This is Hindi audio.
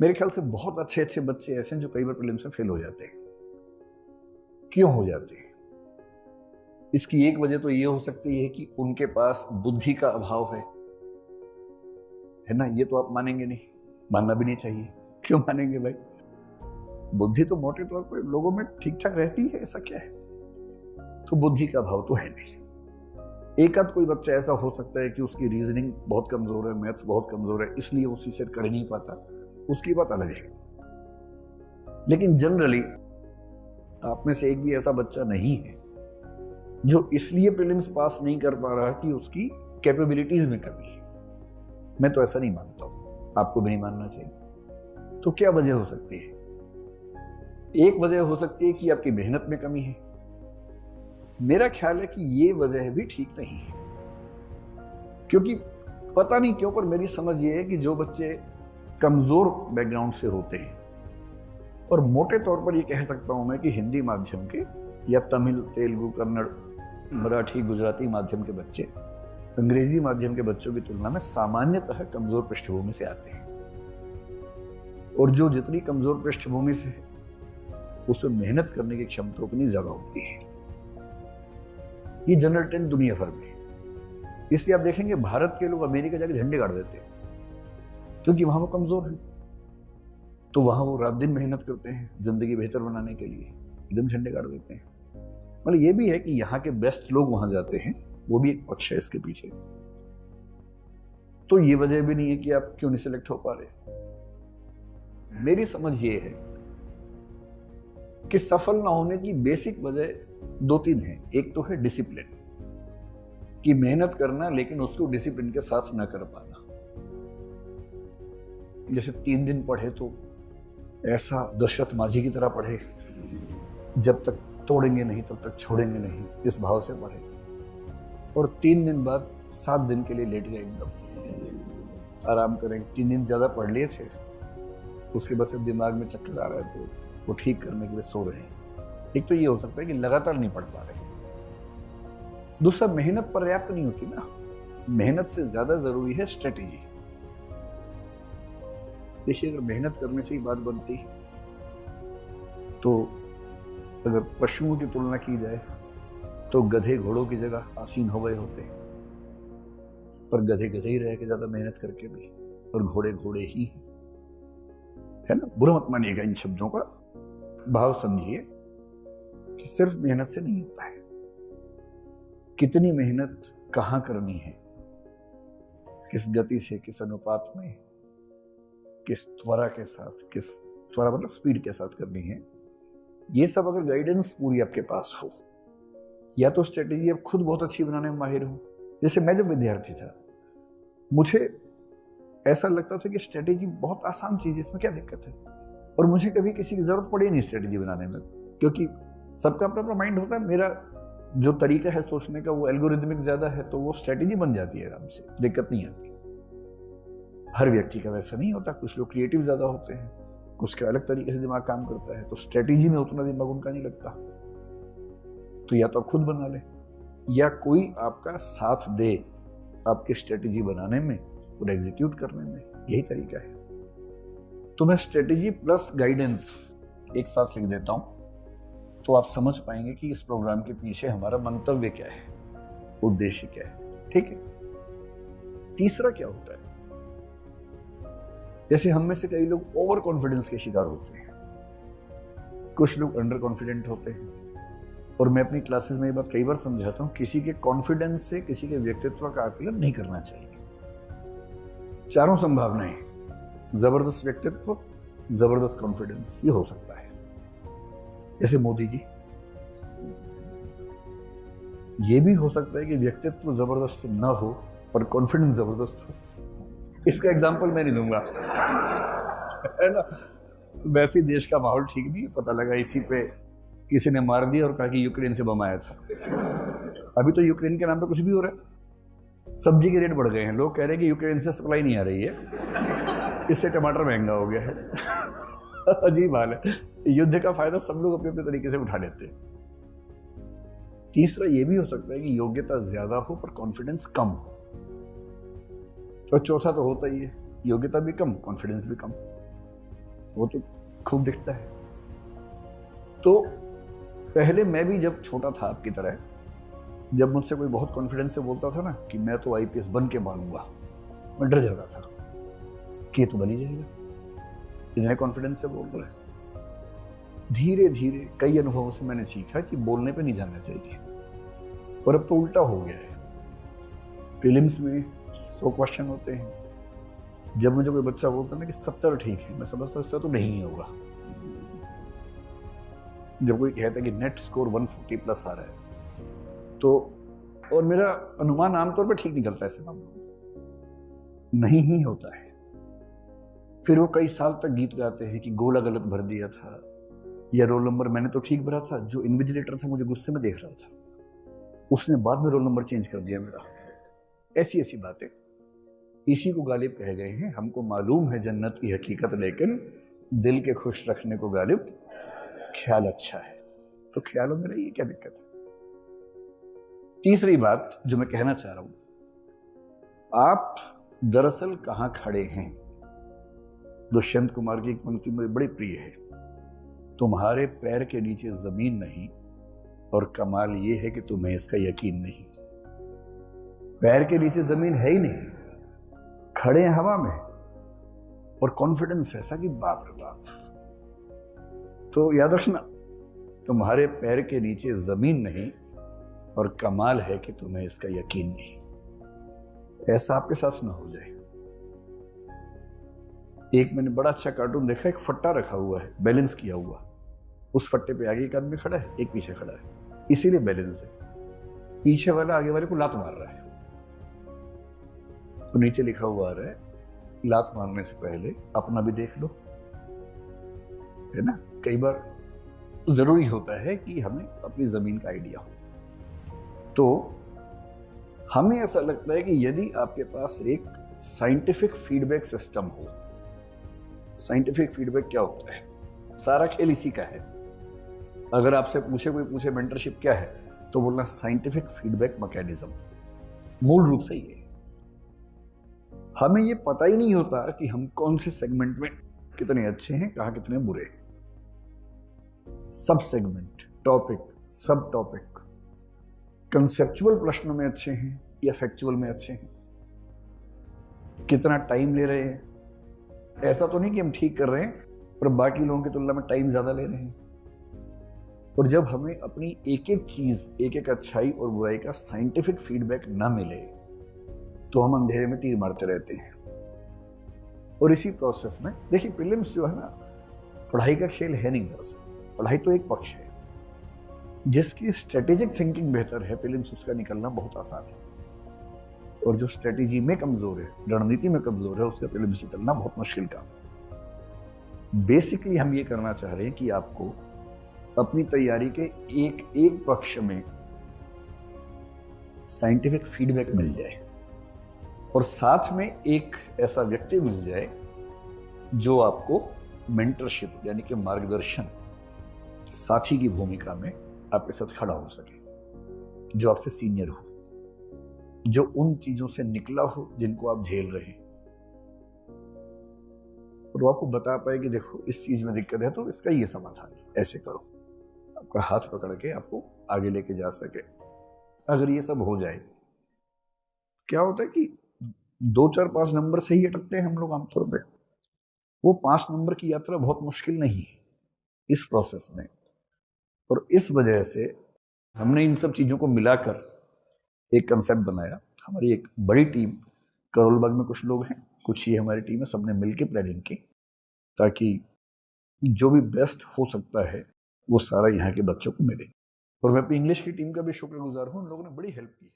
मेरे ख्याल से बहुत अच्छे अच्छे बच्चे ऐसे हैं जो कई बार प्रीलिम्स में फेल हो जाते हैं। क्यों हो जाते हैं? इसकी एक वजह तो ये हो सकती है कि उनके पास बुद्धि का अभाव है ना। ये तो आप मानेंगे नहीं, मानना भी नहीं चाहिए। क्यों मानेंगे भाई? बुद्धि तो मोटे तौर पर लोगों में ठीक ठाक रहती है, ऐसा क्या है? तो बुद्धि का अभाव तो है नहीं। एक आध कोई बच्चा ऐसा हो सकता है कि उसकी रीजनिंग बहुत कमजोर है, मैथ्स बहुत कमजोर है, इसलिए उसी से कर नहीं पाता, उसकी बात अलग है। लेकिन जनरली आप में से एक भी ऐसा बच्चा नहीं है जो इसलिए प्रीलिम्स पास नहीं कर पा रहा कि उसकी कैपेबिलिटीज में कमी है। मैं तो ऐसा नहीं मानता हूं, आपको भी नहीं मानना चाहिए। तो क्या वजह हो सकती है? एक वजह हो सकती है कि आपकी मेहनत में कमी है। मेरा ख्याल है कि ये वजह भी ठीक नहीं है, क्योंकि पता नहीं क्यों पर मेरी समझ ये है कि जो बच्चे कमजोर बैकग्राउंड से होते हैं, और मोटे तौर पर ये कह सकता हूं मैं कि हिंदी माध्यम के या तमिल, तेलुगु, कन्नड़, मराठी, गुजराती माध्यम के बच्चे अंग्रेजी माध्यम के बच्चों की तुलना में सामान्यतः कमजोर पृष्ठभूमि से आते हैं। और जो जितनी कमजोर पृष्ठभूमि से है उसमें मेहनत करने की क्षमता उतनी ज्यादा होती है। ये जनरल ट्रेंड दुनिया भर में है। इसलिए आप देखेंगे भारत के लोग अमेरिका जाकर झंडे गाड़ देते हैं, क्योंकि वहां वो कमजोर है। तो वहां वो रात दिन मेहनत करते हैं जिंदगी बेहतर बनाने के लिए, एकदम झंडे गाड़ देते हैं। मतलब ये भी है कि यहाँ के बेस्ट लोग वहां जाते हैं, वो भी एक पक्ष है इसके पीछे। तो ये वजह भी नहीं है कि आप क्यों नहीं सिलेक्ट हो पा रहे। मेरी समझ ये है कि सफल ना होने की बेसिक वजह दो तीन है। एक तो है डिसिप्लिन, कि मेहनत करना लेकिन उसको डिसिप्लिन के साथ ना कर पाना। जैसे 3 दिन पढ़े तो ऐसा दशरथ माझी की तरह पढ़े, जब तक तोड़ेंगे नहीं तब तक छोड़ेंगे नहीं, इस भाव से पढ़े, और 3 दिन बाद 7 दिन के लिए लेट गए, एकदम आराम करेंगे। 3 दिन ज्यादा पढ़ लिए थे, उसके बाद से दिमाग में चक्कर आ रहे थे, वो ठीक करने के लिए सो रहे हैं। एक तो ये हो सकता है कि लगातार नहीं पढ़ पा रहे। दूसरा, मेहनत पर्याप्त नहीं होती ना। मेहनत से ज्यादा जरूरी है स्ट्रेटेजी। देखिए, अगर मेहनत करने से ही बात बनती तो अगर पशुओं की तुलना की जाए तो गधे घोड़ों की जगह आसीन हो गए होते, पर गधे गधे ही रह के ज्यादा मेहनत करके भी, और घोड़े घोड़े ही, है ना। बुरा मत मानिएगा इन शब्दों का, भाव समझिए कि सिर्फ मेहनत से नहीं होता है। कितनी मेहनत कहां करनी है, किस गति से, किस अनुपात में, किस त्वरा के साथ, किस त्वरा मतलब स्पीड के साथ करनी है, ये सब अगर गाइडेंस पूरी आपके पास हो, या तो स्ट्रेटेजी आप खुद बहुत अच्छी बनाने में माहिर हो। जैसे मैं जब विद्यार्थी था, मुझे ऐसा लगता था कि स्ट्रेटेजी बहुत आसान चीज है, इसमें क्या दिक्कत है, और मुझे कभी किसी की जरूरत पड़ी नहीं स्ट्रेटेजी बनाने में, क्योंकि सबका अपना अपना माइंड होता है। मेरा जो तरीका है सोचने का वो एल्गोरिथमिक ज्यादा है, तो वो स्ट्रेटेजी बन जाती है आराम से, दिक्कत नहीं आती। हर व्यक्ति का वैसा नहीं होता, कुछ लोग क्रिएटिव ज्यादा होते हैं, कुछ का अलग तरीके से दिमाग काम करता है, तो स्ट्रेटेजी में उतना दिमाग उनका नहीं लगता। तो या तो आप खुद बना ले, या कोई आपका साथ दे आपकी स्ट्रेटेजी बनाने में और एग्जीक्यूट करने में, यही तरीका है। तो मैं स्ट्रेटेजी प्लस गाइडेंस एक साथ लिख देता हूं, तो आप समझ पाएंगे कि इस प्रोग्राम के पीछे हमारा मंतव्य क्या है, उद्देश्य क्या है। ठीक है। तीसरा क्या होता है, जैसे हम में से कई लोग ओवर कॉन्फिडेंस के शिकार होते हैं, कुछ लोग अंडर कॉन्फिडेंट होते हैं, और मैं अपनी क्लासेस में ये बात कई बार समझाता हूं, किसी के कॉन्फिडेंस से किसी के व्यक्तित्व का आकलन नहीं करना चाहिए। चारों संभावनाएं, जबरदस्त व्यक्तित्व, जबरदस्त कॉन्फिडेंस, ये हो सकता है। जैसे मोदी जी, ये भी हो सकता है कि व्यक्तित्व जबरदस्त ना हो पर कॉन्फिडेंस जबरदस्त हो। इसका एग्जांपल मैं नहीं दूंगा, है ना। वैसे ही देश का माहौल ठीक नहीं है, पता लगा इसी पे किसी ने मार दिया और कहा कि यूक्रेन से बम आया था। अभी तो यूक्रेन के नाम पे कुछ भी हो रहा है, सब्जी के रेट बढ़ गए हैं, लोग कह रहे हैं कि यूक्रेन से सप्लाई नहीं आ रही है, इससे टमाटर महंगा हो गया है। अजीब हाल है। युद्ध का फायदा सब लोग अपने अपने तरीके से उठा लेते हैं। तीसरा ये भी हो सकता है कि योग्यता ज्यादा हो पर कॉन्फिडेंस कम हो, और चौथा तो होता ही है, योग्यता भी कम, कॉन्फिडेंस भी कम। वो तो खूब दिखता है। तो पहले मैं भी जब छोटा था आपकी तरह, जब मुझसे कोई बहुत कॉन्फिडेंस से बोलता था ना कि मैं तो आईपीएस बन के मानूंगा, मैं डर जाता था कि ये तो बन ही जाएगा, इतने कॉन्फिडेंस से बोल रहा है। धीरे धीरे कई अनुभवों से मैंने सीखा कि बोलने पे नहीं जाना चाहिए, और अब तो उल्टा हो गया है। प्रीलिम्स में 100 क्वेश्चन होते हैं, जब मुझे कोई बच्चा बोलता है ना कि 70 ठीक है, मैं समझता हूँ इससे तो नहीं होगा। जब कोई कहता है कि नेट स्कोर 140 प्लस आ रहा है, तो और मेरा अनुमान आमतौर पर ठीक निकलता है ऐसे मामलों में, नहीं ही होता है। फिर वो कई साल तक गीत गाते हैं कि गोला गलत भर दिया था, या रोल नंबर मैंने तो ठीक भरा था, जो इन्विजिलेटर था मुझे गुस्से में देख रहा था, उसने बाद में रोल नंबर चेंज कर दिया मेरा। ऐसी ऐसी बातें, इसी को गालिब कह गए हैं। हमको मालूम है जन्नत की हकीकत, लेकिन दिल के खुश रखने को गालिब ख्याल अच्छा है। तो ख्यालों में रहिए, क्या दिक्कत है। तीसरी बात जो मैं कहना चाह रहा हूं, आप दरअसल कहां खड़े हैं। दुष्यंत कुमार की एक पंक्ति मुझे बड़ी प्रिय है, तुम्हारे पैर के नीचे जमीन नहीं, और कमाल ये है कि तुम्हें इसका यकीन नहीं। पैर के नीचे जमीन है ही नहीं, खड़े हैं हवा में, और कॉन्फिडेंस ऐसा कि बाप रे बाप। तो याद रखना, तुम्हारे पैर के नीचे जमीन नहीं, और कमाल है कि तुम्हें इसका यकीन नहीं। ऐसा आपके साथ ना हो जाए। एक मैंने बड़ा अच्छा कार्टून देखा, एक फट्टा रखा हुआ है बैलेंस किया हुआ, उस फट्टे पे आगे एक आदमी खड़ा है, एक पीछे खड़ा है, इसीलिए बैलेंस है। पीछे वाला आगे वाले को लात मार रहा है, तो नीचे लिखा हुआ आ रहा है, लात मारने से पहले अपना भी देख लो, है ना। कई बार जरूरी होता है कि हमें अपनी जमीन का आइडिया हो। तो हमें ऐसा लगता है कि यदि आपके पास एक साइंटिफिक फीडबैक सिस्टम हो। साइंटिफिक फीडबैक क्या होता है, सारा खेल इसी का है। अगर आपसे कोई पूछे मेंटरशिप क्या है, तो बोलना साइंटिफिक फीडबैक मैकेनिज्म। मूल रूप से ये हमें ये पता ही नहीं होता कि हम कौन से सेगमेंट में कितने अच्छे हैं, कहां कितने बुरे। सब सेगमेंट, टॉपिक, सब टॉपिक, कंसेप्चुअल प्रश्नों में अच्छे हैं या फैक्चुअल में अच्छे हैं, कितना टाइम ले रहे हैं। ऐसा तो नहीं कि हम ठीक कर रहे हैं पर बाकी लोगों की तुलना में टाइम ज्यादा ले रहे हैं। और जब हमें अपनी एक एक चीज, एक एक अच्छाई और बुराई का साइंटिफिक फीडबैक ना मिले, तो हम अंधेरे में तीर मारते रहते हैं। और इसी प्रोसेस में देखिए, प्रीलिम्स जो है ना, पढ़ाई का खेल है नहीं। दरअसल पढ़ाई तो एक पक्ष है, जिसकी स्ट्रेटेजिक थिंकिंग बेहतर है, प्रीलिम्स उसका निकलना बहुत आसान है। और जो स्ट्रेटेजी में कमजोर है, रणनीति में कमजोर है, उसका प्रीलिम्स निकलना बहुत मुश्किल काम है। बेसिकली हम ये करना चाह रहे हैं कि आपको अपनी तैयारी के एक एक पक्ष में साइंटिफिक फीडबैक मिल जाए, और साथ में एक ऐसा व्यक्ति मिल जाए जो आपको मेंटरशिप यानी कि मार्गदर्शन, साथी की भूमिका में आपके साथ खड़ा हो सके, जो आपसे सीनियर हो, जो उन चीजों से निकला हो जिनको आप झेल रहे हैं, और वो आपको बता पाए कि देखो इस चीज में दिक्कत है तो इसका ये समाधान है, ऐसे करो। आपका हाथ पकड़ के आपको आगे लेके जा सके। अगर ये सब हो जाए, क्या होता है कि 2, 4, 5 नंबर से ही अटकते हैं हम लोग आमतौर पे। वो 5 नंबर की यात्रा बहुत मुश्किल नहीं है इस प्रोसेस में। और इस वजह से हमने इन सब चीजों को मिलाकर एक कंसेप्ट बनाया। हमारी एक बड़ी टीम, करोल बाग में कुछ लोग हैं, कुछ ये हमारी टीम है, सबने मिलकर प्लानिंग की, ताकि जो भी बेस्ट हो सकता है वो सारा यहाँ के बच्चों को मिले। और मैं अपनी इंग्लिश की टीम का भी शुक्रगुजार हूँ, उन लोगों ने बड़ी हेल्प की।